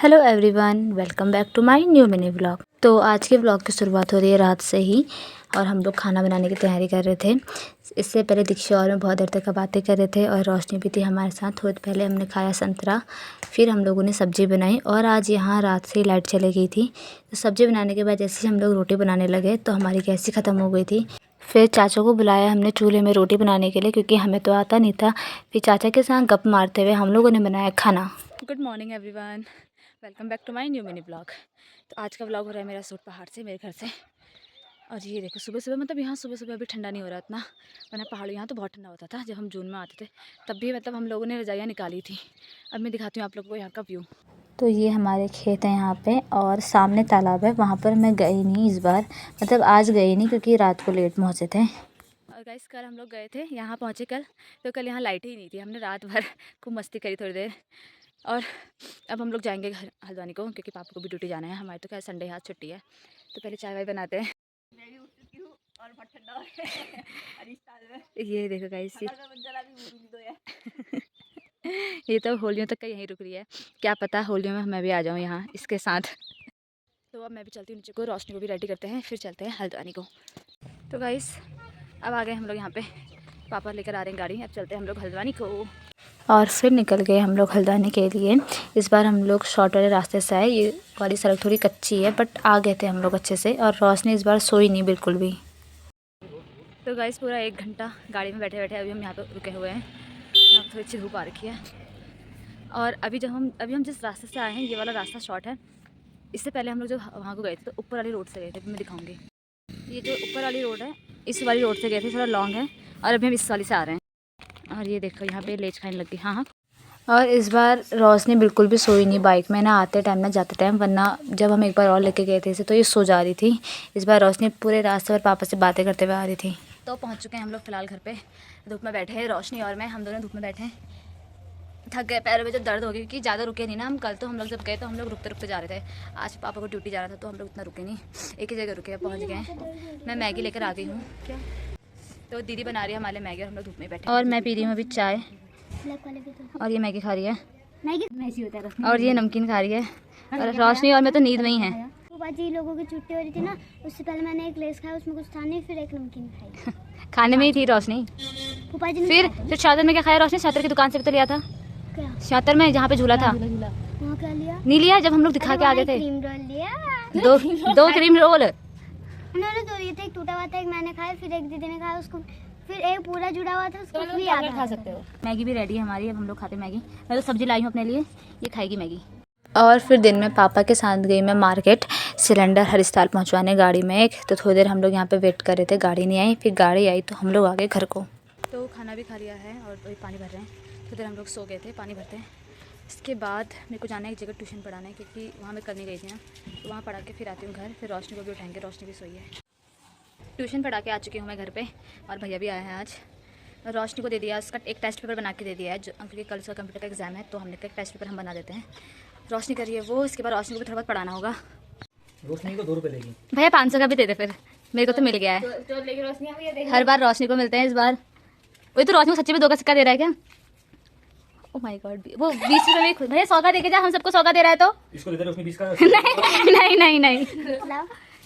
Hello everyone, welcome back to my new mini blog. तो आज के ब्लॉग की शुरुआत हो रही है रात से ही और हम लोग खाना बनाने की तैयारी कर रहे थे। इससे पहले दीक्षा और मैं बहुत देर तक बातें कर रहे थे और रोशनी भी थी हमारे साथ। थोड़ी पहले हमने खाया संतरा, फिर हम लोगों ने सब्ज़ी बनाई और आज यहाँ रात से ही लाइट चली गई थी। तो सब्ज़ी बनाने के बाद जैसे ही हम लोग रोटी बनाने लगे तो हमारी गैस ही ख़त्म हो गई थी। फिर चाचा को बुलाया हमने चूल्हे में रोटी बनाने के लिए, क्योंकि हमें तो आता नहीं था। फिर चाचा के साथ गप मारते हुए हम लोगों ने बनाया खाना। Good morning everyone, welcome back to my new mini blog. तो आज का ब्लॉग हो रहा है मेरा सूट पहाड़ से, मेरे घर से। और ये देखो सुबह सुबह, मतलब यहाँ सुबह सुबह अभी ठंडा नहीं हो रहा इतना, वरना पहाड़ यहाँ तो बहुत ठंडा होता था जब हम जून में आते थे। तब भी मतलब हम लोगों ने रजाइयाँ निकाली थी। अब मैं दिखाती हूँ आप लोगों को यहाँ का व्यू। तो ये हमारे खेत हैं यहाँ पे और सामने तालाब है। वहाँ पर मैं गई नहीं इस बार, मतलब आज गई नहीं क्योंकि रात को लेट पहुँचे थे। और गाइस कल हम लोग गए थे, यहाँ पहुँचे कल, तो कल यहाँ लाइट ही नहीं थी। हमने रात भर खूब मस्ती करी थोड़ी देर। और अब हम लोग जाएंगे घर हल्द्वानी को, क्योंकि पापा को भी ड्यूटी जाना है। हमारी तो खैर संडे आज छुट्टी है। तो पहले चाय वाय बनाते हैं। मैं भी उठ चुकी हूँ और बहुत ठंडा हो रहा है। ये देखो गाइस, ये तो होलियों तक का यहीं रुक रही है। क्या पता होलियों में मैं भी आ जाऊँ यहाँ इसके साथ। तो अब मैं भी चलती हूँ नीचे को, रोशनी को भी रेडी करते हैं, फिर चलते हैं हल्द्वानी को। तो गाइस अब आ गए हम लोग यहाँ पे, पापा लेकर आ रहे हैं गाड़ी। अब चलते हैं हम लोग हल्द्वानी को। और फिर निकल गए हम लोग हल्द्वानी के लिए। इस बार हम लोग शॉर्ट वाले रास्ते से आए। ये वाली सड़क थोड़ी कच्ची है बट आ गए थे हम लोग अच्छे से। और रोशनी इस बार सोई नहीं बिल्कुल भी। तो गाइस पूरा 1 घंटा गाड़ी में बैठे बैठे अभी हम यहाँ पे रुके हुए हैं। यहाँ थोड़ी अच्छी धूप आ रखी है। और अभी हम जिस रास्ते से आए हैं, ये वाला रास्ता शॉर्ट है। इससे पहले हम लोग जब वहाँ को गए थे तो ऊपर वाली रोड से गए थे, मैं दिखाऊंगी। ये जो ऊपर वाली रोड है, इस वाली रोड से गए थे, थोड़ा लॉन्ग है। और अभी हम इस वाली से आ रहे हैं। और ये देखो यहाँ पे लेच खाने लगी। हाँ हाँ। और इस बार रोशनी बिल्कुल भी सोई नहीं बाइक में, ना आते टाइम ना जाते टाइम। वरना जब हम एक बार और लेके गए थे इसे तो ये सो जा रही थी। इस बार रोशनी पूरे रास्ते पर पापा से बातें करते हुए आ रही थी। तो पहुँच चुके हैं हम लोग फ़िलहाल घर पे। धूप में बैठे हैं, रोशनी और मैं, हम दोनों धूप में बैठे हैं। थक गए, पैरों में जो दर्द हो गई, क्योंकि ज़्यादा रुके नहीं ना हम। कल तो हम लोग जब गए तो हम लोग रुकते रुकते जा रहे थे। आज पापा को ड्यूटी जाना था तो हम लोग इतना रुके नहीं, एक ही जगह रुके। पहुँच गए। मैं मैगी लेकर आ गई हूँ। क्या तो दीदी बना रही है हमारे मैगी और हम लोग धूप में बैठे। और मैं पी रही हूँ अभी चाय और ये मैगी खा रही है और ये नमकीन खा रही है। और रोशनी और मैं तो नींद में ही हैं। जी लोगों की छुट्टी हो रही थी ना, उससे पहले मैंने एक लेस खाया, उसमें कुछ था नहीं, फिर एक नमकीन खाई। खाने में ही थी रोशनी। फिर शातर में क्या खाया रोशनी? शातर की दुकान से भी तो लिया था। क्या? शातर में जहाँ पे झूला था वहाँ क्या लिया? नहीं लिया, जब हम लोग दिखा के आ गए थे। क्रीम रोल लिया। दो क्रीम रोल उन्होंने दो दिए थे, एक टूटा हुआ था, एक मैंने खाया, फिर एक दीदी ने खाया उसको, फिर एक पूरा जुड़ा हुआ था उसको भी आधा खा सकते हो। मैगी भी रेडी है हमारी, अब हम लोग खाते मैगी। मैं तो सब्जी लाई हूँ अपने लिए, ये खाएगी मैगी। और फिर दिन में पापा के साथ गई मैं मार्केट सिलेंडर हरिस्ताल पहुंचवाने गाड़ी में एक। तो थोड़ी देर हम लोग यहाँ पे वेट कर रहे थे, गाड़ी नहीं आई। फिर गाड़ी आई तो हम लोग आ गए घर को। तो खाना भी खा लिया है और वही पानी भर रहे हैं। थोड़ी देर हम लोग सो गए थे, पानी भरते हैं। इसके बाद मेरे को जाना है एक जगह ट्यूशन पढ़ाना है, क्योंकि वहाँ मैं करने गई थी ना, तो वहाँ पढ़ा के फिर आती हूँ घर। फिर रोशनी को भी उठाएंगे, रोशनी भी सोई है। ट्यूशन पढ़ा के आ चुकी हूँ मैं घर पे और भैया भी आया है आज। रोशनी को दे दिया, उसका एक टेस्ट पेपर बना के दे दिया है, जो क्योंकि कल उसका कंप्यूटर का एग्जाम है, तो हमने कहा एक टेस्ट पेपर हम बना देते हैं। रोशनी करिए वो, इसके बाद रोशनी को भी थोड़ा बहुत पढ़ाना होगा। रोशनी को 2 रुपये लेगी भैया 500 का भी दे दे, फिर मेरे को तो मिल गया है। हर बार रोशनी को मिलते हैं, इस बार वही तो रोशनी को सच्ची में 2 का सिक्का दे रहा है क्या? ओह माय गॉड, वो 20 रुपये में भैया 100 का देके जा, हम सबको 100 का दे रहा है तो इसको दे दे, रोशनी 20 का। नहीं नहीं नहीं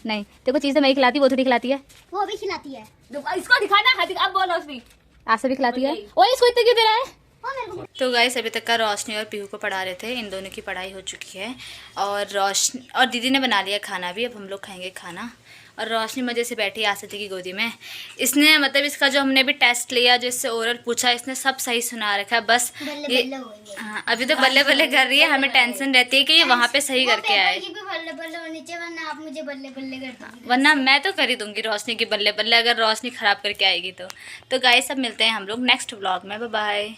नहीं, देखो चीज़ तो मैं ही खिलाती, वो थोड़ी खिलाती है। वो भी खिलाती है। इसको दिखाना, अब बोलो रोशनी। आशा भी खिलाती है। ओए इसको इतना क्यों दे रहा है? तो गाइस अभी तक का रोशनी और पीहू को पढ़ा रहे थे, इन दोनों की पढ़ाई हो चुकी है। और रोशनी और दीदी ने बना लिया खाना भी, अब हम लोग खाएंगे खाना। और रोशनी मज़े से बैठी आसिती की गोदी में। इसने मतलब इसका जो हमने भी टेस्ट लिया, जिससे ओरल पूछा, इसने सब सही सुना रखा है। बस ये हाँ अभी तो बल्ले बल्ले कर रही है। हमें टेंशन रहती है कि ये वहाँ पे सही करके आए, बल्ले बल्ले होनी चाहिए, वरना आप मुझे बल्ले बल्ले कर दीजिए। वरना मैं तो कर ही दूंगी रोशनी की बल्ले बल्ले, अगर रोशनी ख़राब करके आएगी तो। गाइस सब मिलते हैं हम लोग नेक्स्ट व्लॉग में। Bye bye.